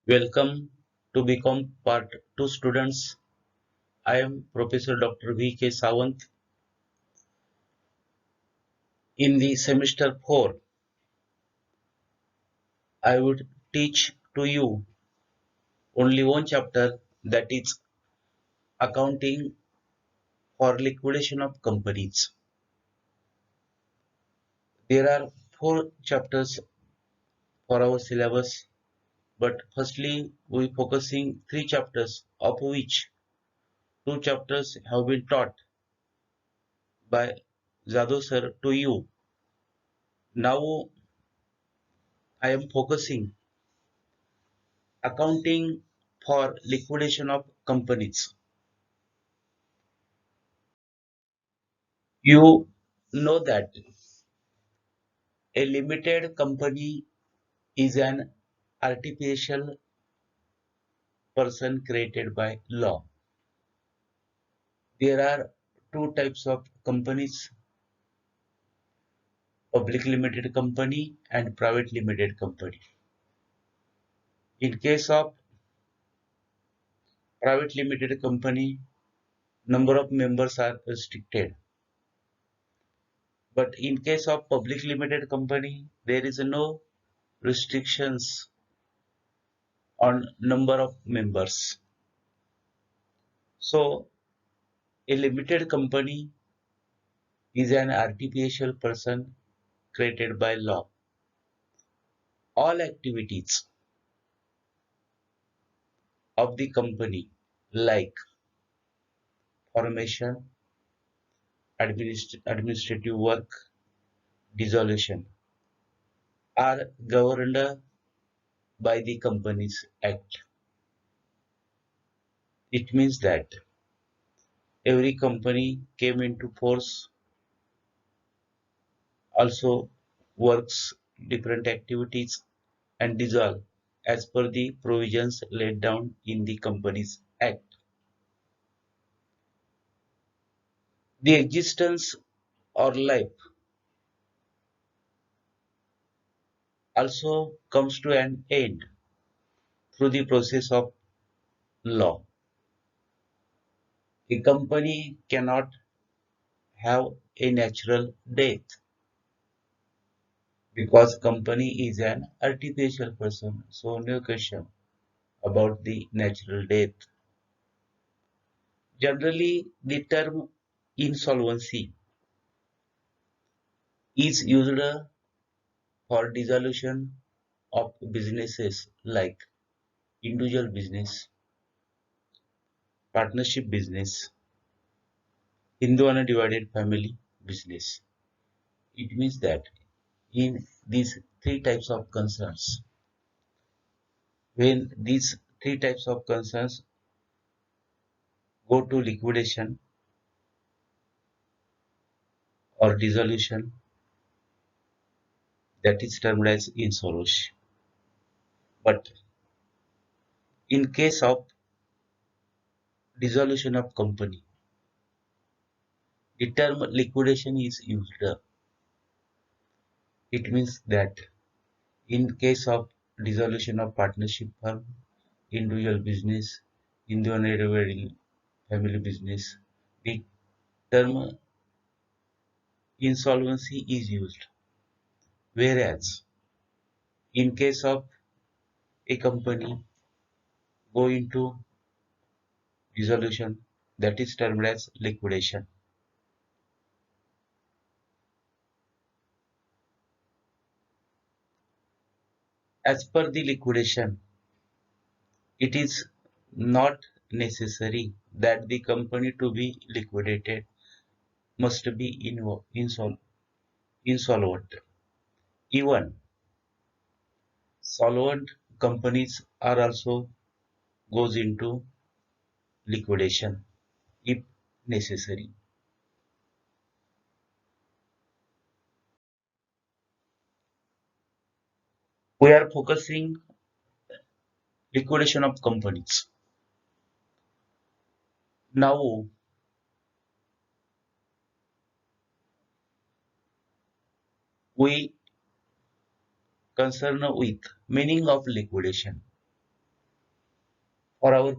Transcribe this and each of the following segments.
Welcome to become Part 2 students. I am Professor Dr. V.K. Sawant. In the semester 4, I would teach to you only one chapter, that is accounting for liquidation of companies. There are 4 chapters for our syllabus, but firstly we focusing 3 chapters, of which 2 chapters have been taught by Jadoo sir to you. Now I am focusing accounting for liquidation of companies. You know that a limited company is an artificial person created by law. There are two types of companies: public limited company and private limited company. In case of private limited company, number of members are restricted. But in case of public limited company, there is no restrictions on number of members. So a limited company is an artificial person created by law. All activities of the company, like formation, administrative work, dissolution, are governed by the Companies Act. It means that every company came into force, also works different activities and dissolve as per the provisions laid down in the Companies Act. The existence or life also comes to an end through the process of law. A company cannot have a natural death because company is an artificial person. So no question about the natural death. Generally, the term insolvency is used for dissolution of businesses like individual business, partnership business, Hindu undivided family business. It means that in these 3 types of concerns, when these 3 types of concerns go to liquidation or dissolution, that is termed as insolvency. But in case of dissolution of company, the term liquidation is used. It means that in case of dissolution of partnership firm, individual business, Hindu undivided family business, the term insolvency is used. Whereas in case of a company go into dissolution, that is termed as liquidation. As per the liquidation, it is not necessary that the company to be liquidated must be insolvent. Even solvent companies are also goes into liquidation if necessary. We are focusing liquidation of companies. Now we concern with meaning of liquidation. For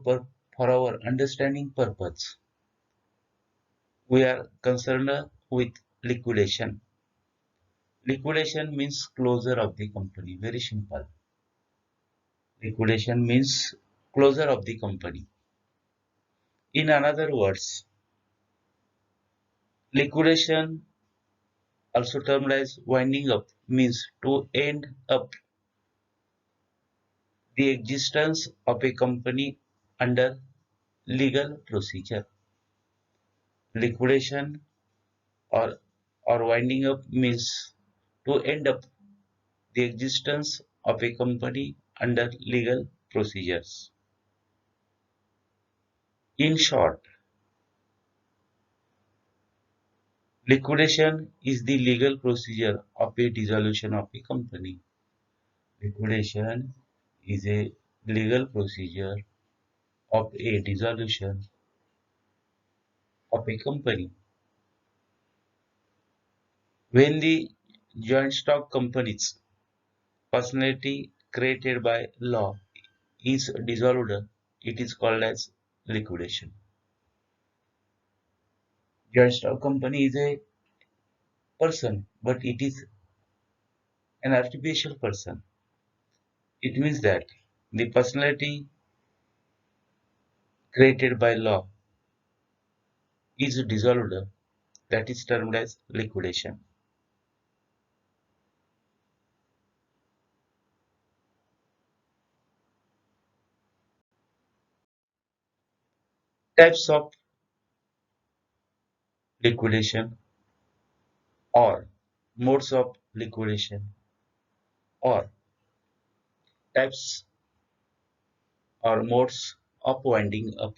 for our understanding purpose, we are concerned with liquidation. Liquidation means closure of the company. Very simple. Liquidation means closure of the company. In another words, liquidation, also termed as winding up, means to end up the existence of a company under legal procedure. Liquidation or winding up means to end up the existence of a company under legal procedures. In short, liquidation is the legal procedure of a dissolution of a company. Liquidation is a legal procedure of a dissolution of a company. When the joint stock company's personality created by law is dissolved, it is called as liquidation. Joint stock company is a person, but it is an artificial person. It means that the personality created by law is dissolved, that is termed as liquidation. Types of liquidation or modes of liquidation or types or modes of winding up.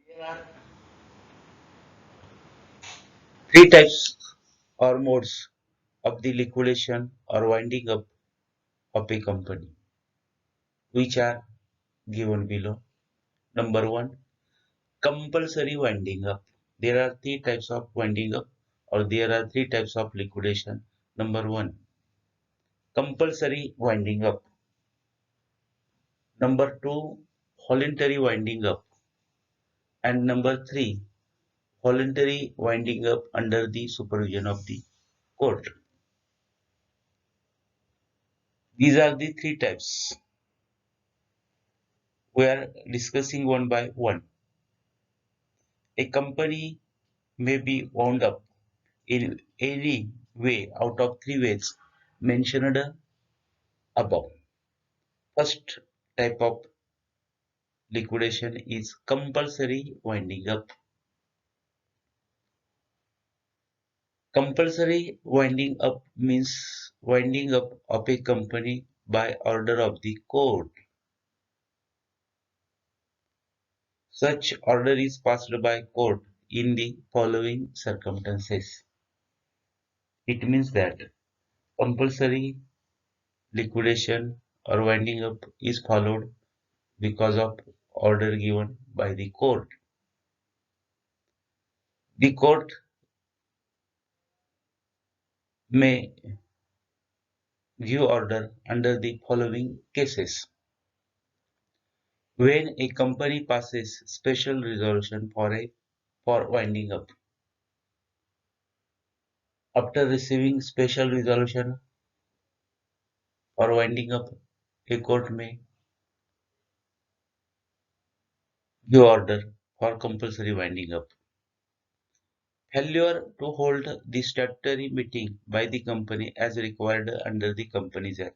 There are three types or modes of the liquidation or winding up of a company, which are given below. Number one, compulsory winding up. There are three types of winding up, or there are three types of liquidation. Number one, compulsory winding up. Number two, voluntary winding up. And number three, voluntary winding up under the supervision of the court. These are the three types. We are discussing one by one. A company may be wound up in any way out of three ways mentioned above. First type of liquidation is compulsory winding up. Compulsory winding up means winding up of a company by order of the court. Such order is passed by court in the following circumstances. It means that compulsory liquidation or winding up is followed because of order given by the court. The court may give order under the following cases. When a company passes special resolution for winding up. After receiving special resolution for winding up, a court may give order for compulsory winding up. Failure to hold the statutory meeting by the company as required under the Companies Act.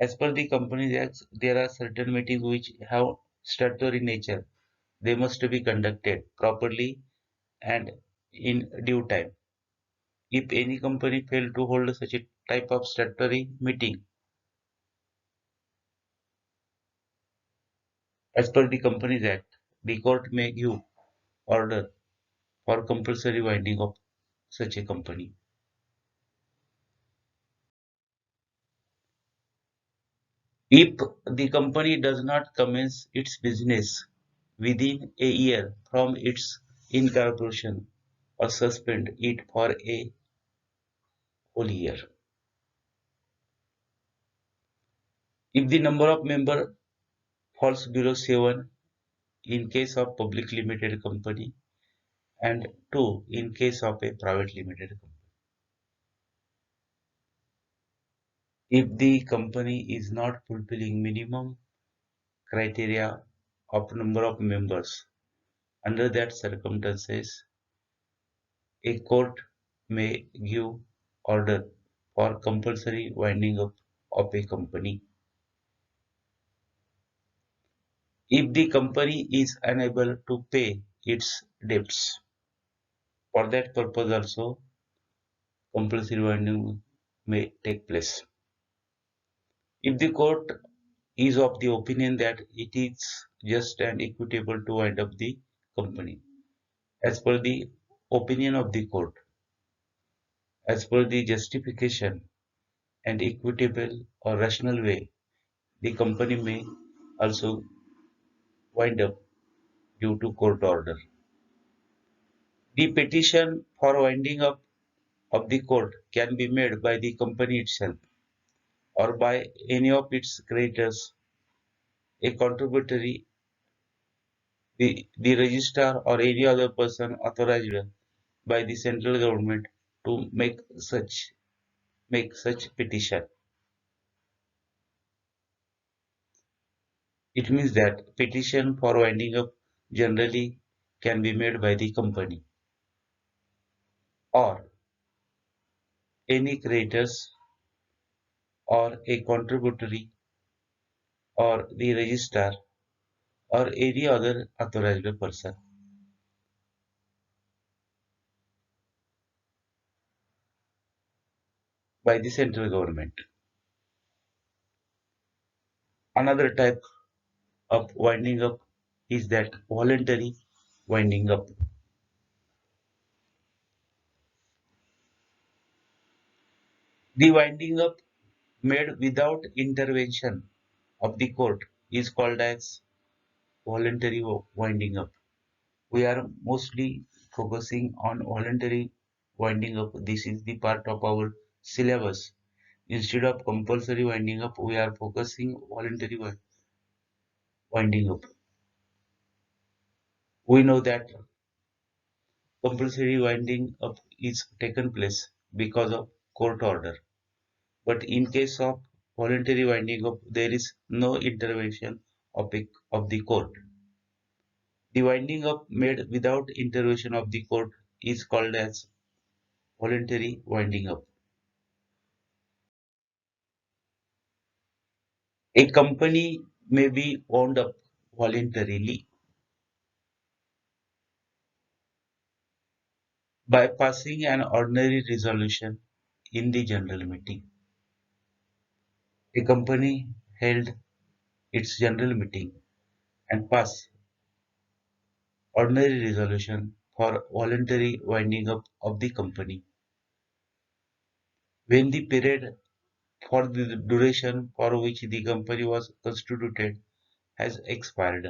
As per the Companies Act, there are certain meetings which have statutory nature. They must be conducted properly and in due time. If any company fail to hold such a type of statutory meeting, as per the Companies Act, the court may give order for compulsory winding of such a company. If the company does not commence its business within a year from its incorporation or suspend it for a whole year. If the number of member falls below 7 in case of public limited company and 2 in case of a private limited company. If the company is not fulfilling minimum criteria of number of members, under that circumstances, a court may give order for compulsory winding up of a company. If the company is unable to pay its debts, for that purpose also compulsory winding may take place. If the court is of the opinion that it is just and equitable to wind up the company, as per the opinion of the court, as per the justification and equitable or rational way, the company may also wind up due to court order. The petition for winding up of the court can be made by the company itself or by any of its creditors, a contributory, the registrar, or any other person authorized by the central government to make such petition. It means that petition for winding up generally can be made by the company or any creditors or a contributory or the registrar or any other authorized person by the central government. Another type of winding up is that voluntary winding up. The winding up made without intervention of the court is called as voluntary winding up. We are mostly focusing on voluntary winding up. This is the part of our syllabus. Instead of compulsory winding up, we are focusing voluntary winding up. We know that compulsory winding up is taken place because of court order. But in case of voluntary winding up, there is no intervention of the court. The winding up made without intervention of the court is called as voluntary winding up. A company may be wound up voluntarily by passing an ordinary resolution in the general meeting. A company held its general meeting and passed ordinary resolution for voluntary winding up of the company. When the period for the duration for which the company was constituted has expired,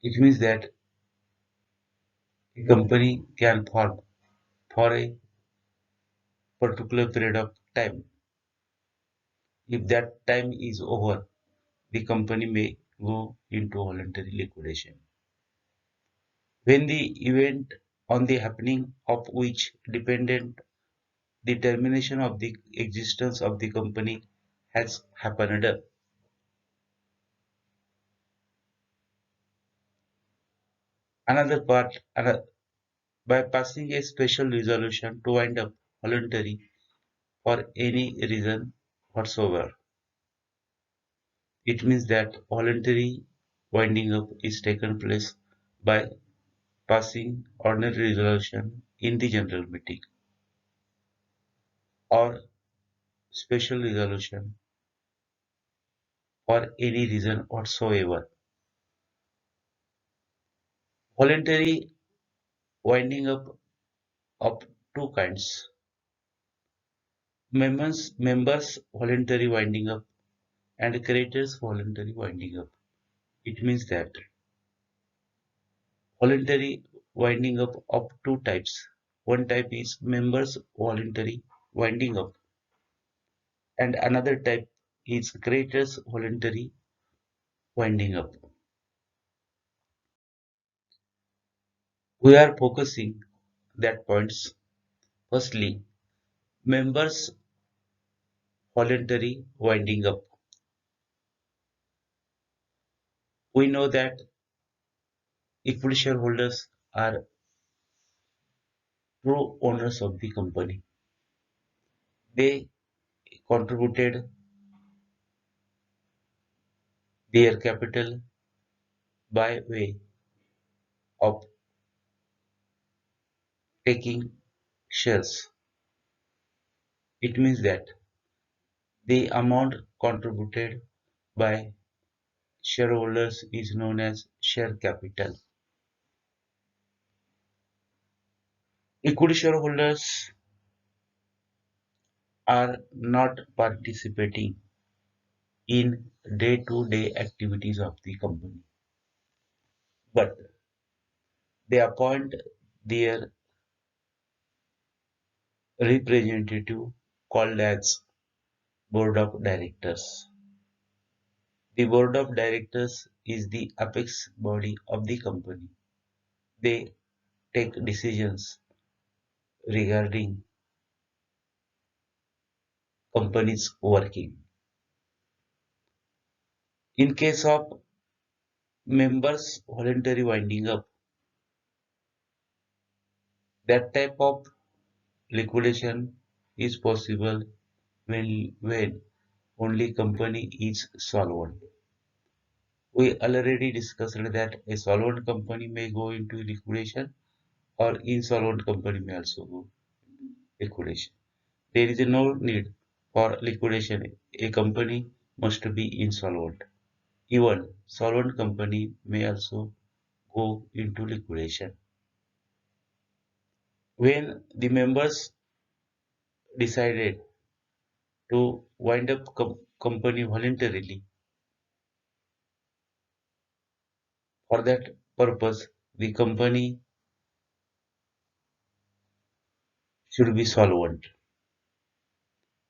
it means that a company can form for a particular period of time. If that time is over, the company may go into voluntary liquidation. When the event on the happening of which dependent the termination of the existence of the company has happened, another part, by passing a special resolution to wind up voluntary for any reason whatsoever. It means that voluntary winding up is taken place by passing ordinary resolution in the general meeting or special resolution for any reason whatsoever. Voluntary winding up of two kinds. Members voluntary winding up and creators voluntary winding up. It means that voluntary winding up of two types. One type is members voluntary winding up and another type is creditors voluntary winding up. We are focusing that points. Firstly, members voluntary winding up. We know that equity shareholders are true owners of the company. They contributed their capital by way of taking shares. It means that the amount contributed by shareholders is known as share capital. Equity shareholders are not participating in day-to-day activities of the company, but they appoint their representative called as board of directors. The board of directors is the apex body of the company. They take decisions regarding company's working. In case of members voluntary winding up, that type of liquidation is possible when only company is solvent. We already discussed that a solvent company may go into liquidation or insolvent company may also go liquidation. There is no need for liquidation. A company must be insolvent. Even solvent company may also go into liquidation. When the members decided to wind up company voluntarily, for that purpose, the company should be solvent.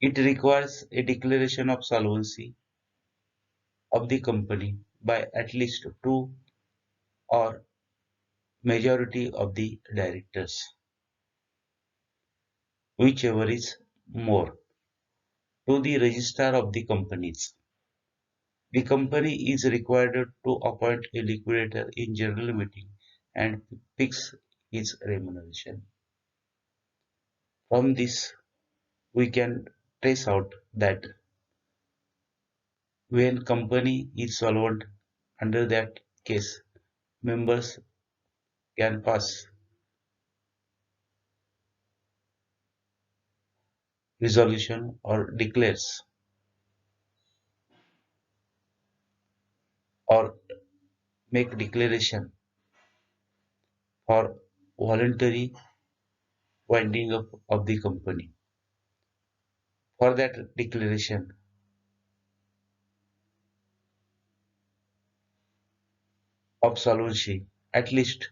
It requires a declaration of solvency of the company by at least two or majority of the directors, whichever is more, to the registrar of the companies. The company is required to appoint a liquidator in general meeting and fix his remuneration. From this, we can trace out that when company is solvent, under that case, members can pass resolution or declares or make declaration for voluntary winding up of the company. For that declaration, of solvency, at least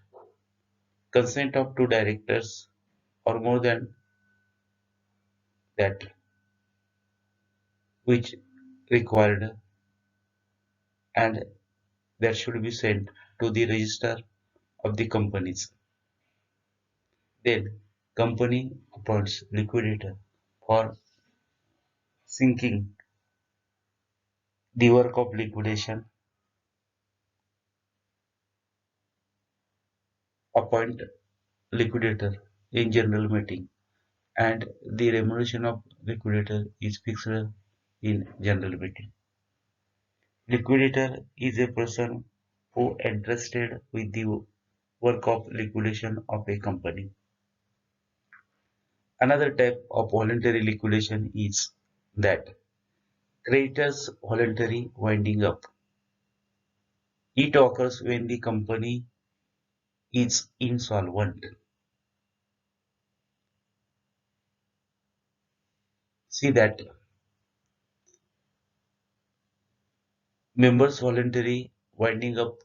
consent of two directors or more than that which required, and that should be sent to the register of the companies. Then company appoints liquidator for sinking the work of liquidation, appoint liquidator in general meeting, and the remuneration of liquidator is fixed in general meeting. Liquidator is a person who entrusted with the work of liquidation of a company. Another type of voluntary liquidation is that creditors voluntary winding up. It occurs when the company is insolvent. See that members voluntary winding up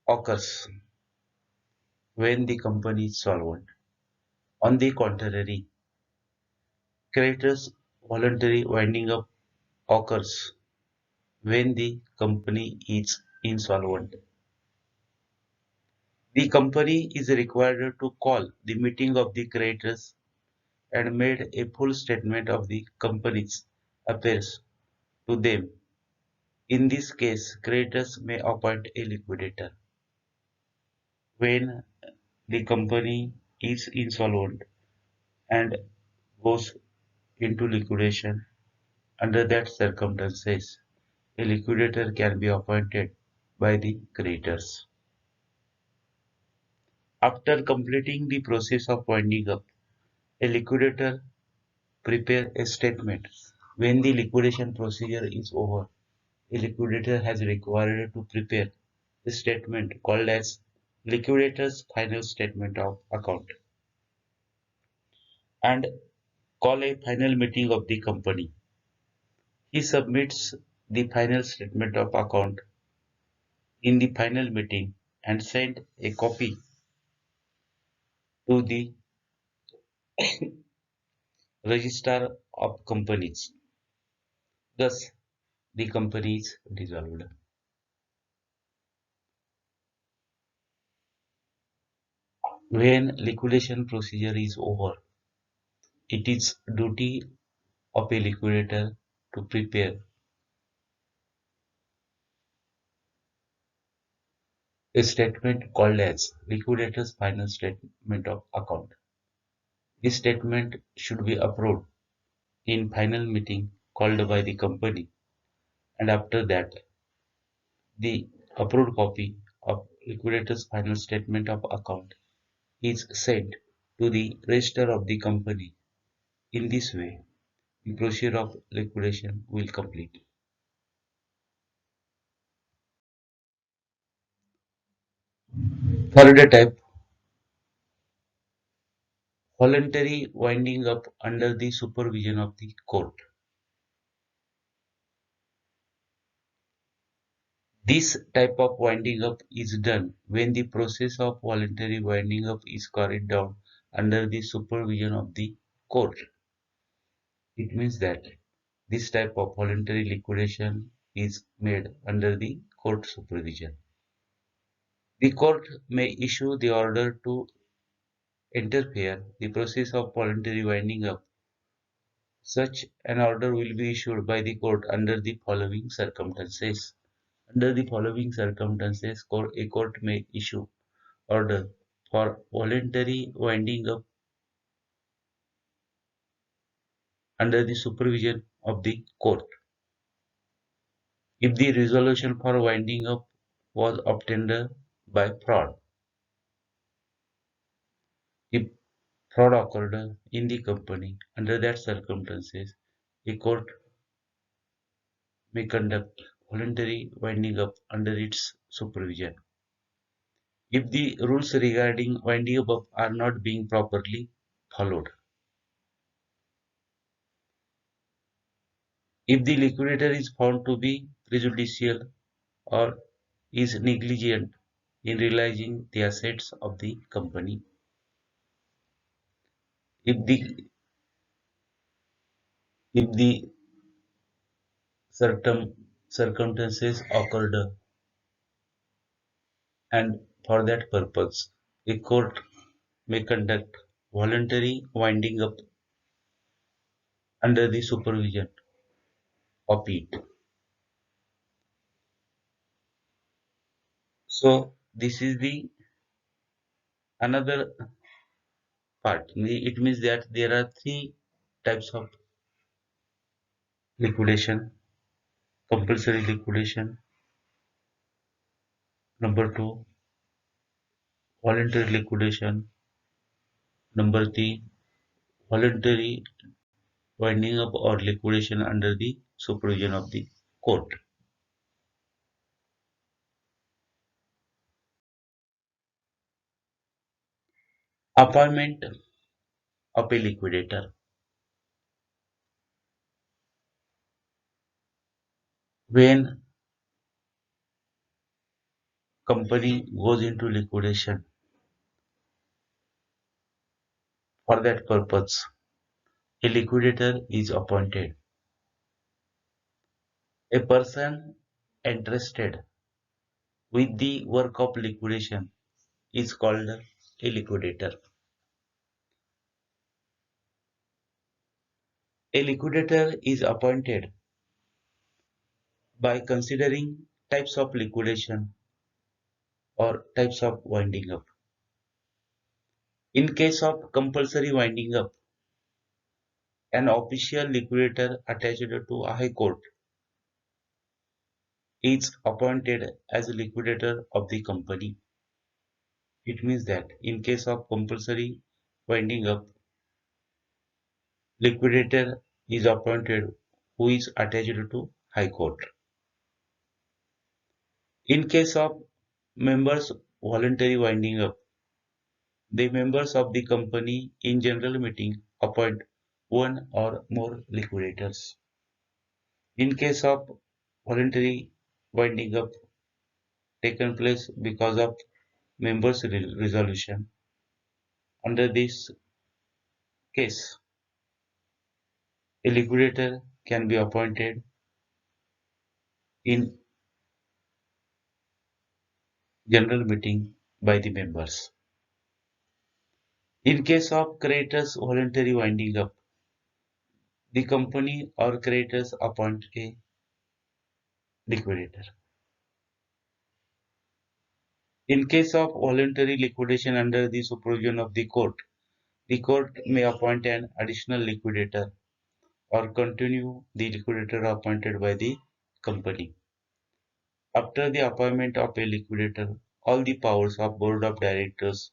occurs when the company is solvent. On the contrary, Creditors' voluntary winding up occurs when the company is insolvent. The company is required to call the meeting of the creditors and made a full statement of the company's affairs to them. In this case, creditors may appoint a liquidator. When the company is insolvent and goes into liquidation, under that circumstances, a liquidator can be appointed by the creditors. After completing the process of winding up, a liquidator prepares a statement. When the liquidation procedure is over, a liquidator has required to prepare a statement called as liquidator's final statement of account and call a final meeting of the company. He submits the final statement of account in the final meeting and send a copy to the registrar of companies. Thus, the company is dissolved. When liquidation procedure is over, it is duty of a liquidator to prepare a statement called as liquidator's final statement of account. This statement should be approved in final meeting called by the company, and after that the approved copy of liquidator's final statement of account is sent to the register of the company. In this way, the procedure of liquidation will complete. Third type, voluntary winding up under the supervision of the court. This type of winding up is done when the process of voluntary winding up is carried out under the supervision of the court. It means that this type of voluntary liquidation is made under the court supervision. The court may issue the order to interfere the process of voluntary winding up. Such an order will be issued by the court under the following circumstances. Under the following circumstances, a court may issue order for voluntary winding up under the supervision of the court. If the resolution for winding up was obtained by fraud, if fraud occurred in the company, under that circumstances, a court may conduct voluntary winding up under its supervision. If the rules regarding winding up are not being properly followed, if the liquidator is found to be prejudicial or is negligent in realizing the assets of the company, if the if the certain circumstances occurred and for that purpose a court may conduct voluntary winding up under the supervision of it. So this is the another part. It means that there are three types of liquidation: compulsory liquidation, number two, voluntary liquidation, number three, voluntary winding up or liquidation under the supervision of the court. Appointment of a liquidator. When company goes into liquidation, for that purpose A liquidator is appointed. A person entrusted with the work of liquidation is called a liquidator. A liquidator is appointed by considering types of liquidation or types of winding up. In case of compulsory winding up, an official liquidator attached to a high court is appointed as a liquidator of the company. It means that in case of compulsory winding up, liquidator is appointed who is attached to high court. In case of members voluntary winding up, the members of the company in general meeting appoint one or more liquidators. In case of voluntary winding up taken place because of members' resolution, under this case, a liquidator can be appointed in general meeting by the members. In case of creditors voluntary winding up, the company or creditors appoint a liquidator. In case of voluntary liquidation under the supervision of the court may appoint an additional liquidator or continue the liquidator appointed by the company. After the appointment of a liquidator, all the powers of board of directors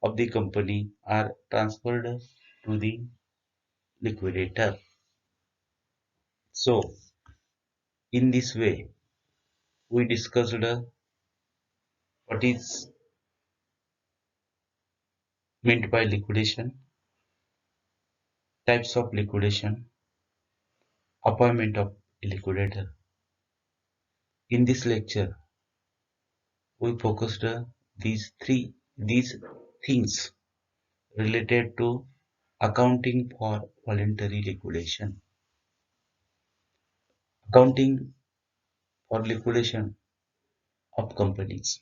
of the company are transferred to the liquidator. So, in this way, we discussed what is meant by liquidation, types of liquidation, appointment of a liquidator. In this lecture, we focused these things related to accounting for voluntary liquidation. Accounting for liquidation of companies.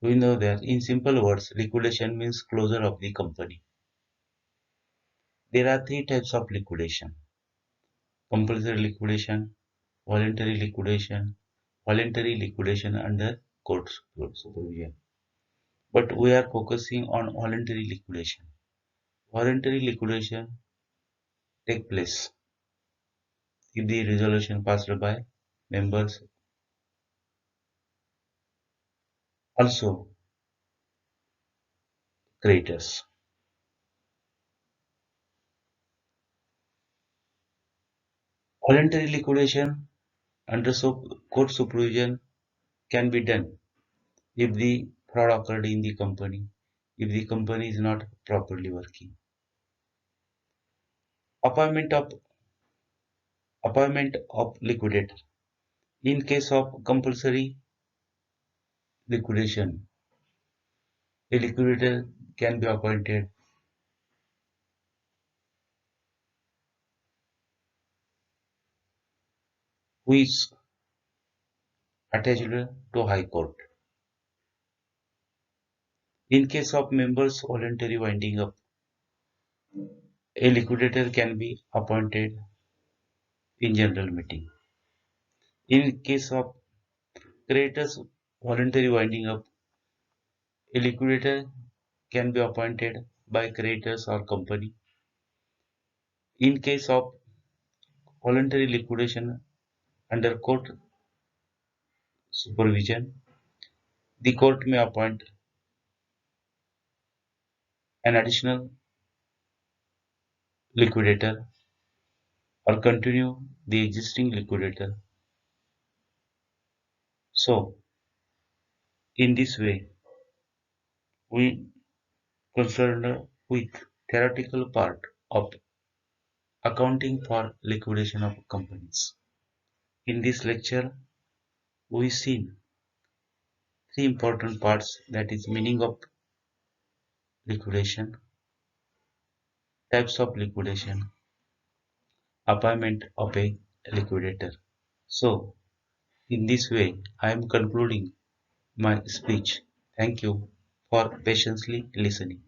We know that in simple words, liquidation means closure of the company. There are three types of liquidation: compulsory liquidation, voluntary liquidation under court supervision. But we are focusing on voluntary liquidation. Voluntary liquidation take place if the resolution passed by members. Also, creditors. Voluntary liquidation under court supervision can be done if the fraud occurred in the company, if the company is not properly working. Appointment of liquidator. In case of compulsory liquidation, a liquidator can be appointed who is attached to high court. In case of members voluntary winding up, a liquidator can be appointed in general meeting. In case of creditors voluntary winding up, a liquidator can be appointed by creditors or company. In case of voluntary liquidation under court supervision, the court may appoint an additional liquidator or continue the existing liquidator. So, in this way, we concerned with theoretical part of accounting for liquidation of companies. In this lecture, we seen three important parts, that is meaning of liquidation, Types of liquidation. Appointment of a liquidator. So, in this way, I am concluding my speech. Thank you for patiently listening.